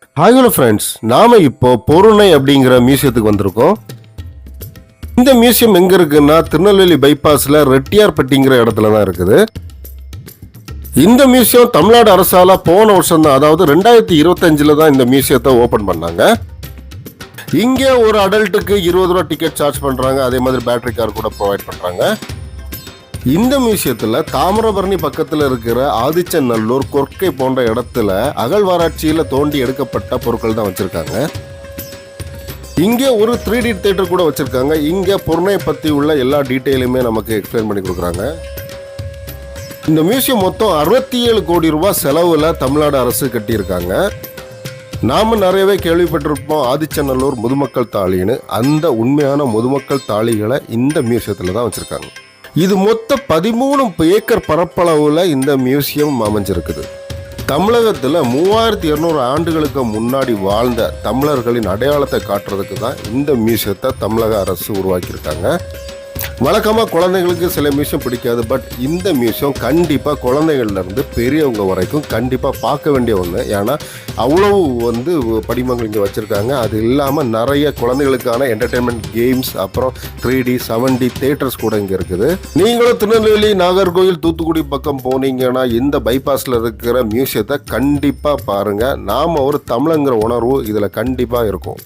Hello friends, நாம இப்போ பொருணை அப்படிங்கிற மியூசியத்துக்கு வந்திருக்கோம். இந்த மியூசியம் எங்க இருக்குன்னா திருநெல்வேலி பைபாஸ்ல ரெட்டியார்பட்டிங்கிற இடத்துல தான் இருக்குது. இந்த மியூசியம் தமிழ்நாடு அரசால போன வருஷம் தான், அதாவது 2025 தான் இந்த மியூசியத்தை ஓபன் பண்ணாங்க. இங்க ஒரு அடல்ட்டுக்கு 20 ரூபா டிக்கெட் சார்ஜ் பண்றாங்க. அதே மாதிரி பேட்டரி கார் கூட ப்ரொவைட் பண்றாங்க. இந்த மியூசியத்துல தாமிரபரணி பக்கத்துல இருக்கிற ஆதிச்சநல்லூர் கொர்க்கை போன்ற இடத்துல அகழ்வாராய்ச்சியில தோண்டி எடுக்கப்பட்ட பொருட்கள் தான் வச்சிருக்காங்க. இங்க ஒரு 3D தியேட்டர் கூட வச்சிருக்காங்க. இங்க பொருணை பத்தி உள்ள எல்லா டீட்டெயிலுமே நமக்கு எக்ஸ்பிளைன் பண்ணி கொடுக்குறாங்க. இந்த மியூசியம் மொத்தம் 67 கோடி ரூபாய் செலவுல தமிழ்நாடு அரசு கட்டியிருக்காங்க. நாம நிறையவே கேள்விப்பட்டிருப்போம் ஆதிச்சநல்லூர் முதுமக்கள் தாழின்னு. அந்த உண்மையான முதுமக்கள் தாழிகளை இந்த மியூசியத்துல தான் வச்சிருக்காங்க. இது மொத்த 13 ஏக்கர் பரப்பளவுல இந்த மியூசியம் அமைஞ்சிருக்குது. தமிழகத்துல 3200 ஆண்டுகளுக்கு முன்னாடி வாழ்ந்த தமிழர்களின் அடையாளத்தை காட்டுறதுக்கு தான் இந்த மியூசியத்தை தமிழக அரசு உருவாக்கியிருக்காங்க. வழக்கமாக குழந்தைங்களுக்கு சில மியூசியம் பிடிக்காது. பட் இந்த மியூசியம் கண்டிப்பாக குழந்தைகள்ல இருந்து பெரியவங்க வரைக்கும் கண்டிப்பாக பார்க்க வேண்டிய ஒன்று. ஏன்னா அவ்வளவு படிமங்கள் இங்கே வச்சுருக்காங்க. அது இல்லாமல் நிறைய குழந்தைகளுக்கான என்டர்டெயின்மெண்ட் கேம்ஸ், அப்புறம் 3D 7D தியேட்டர்ஸ் கூட இங்கே இருக்குது. நீங்களும் திருநெல்வேலி, நாகர்கோவில், தூத்துக்குடி பக்கம் போனீங்கன்னா இந்த பைபாஸில் இருக்கிற மியூசியத்தை கண்டிப்பாக பாருங்கள். நாம் ஒரு தமிழங்கிற உணர்வு இதில் கண்டிப்பாக இருக்கும்.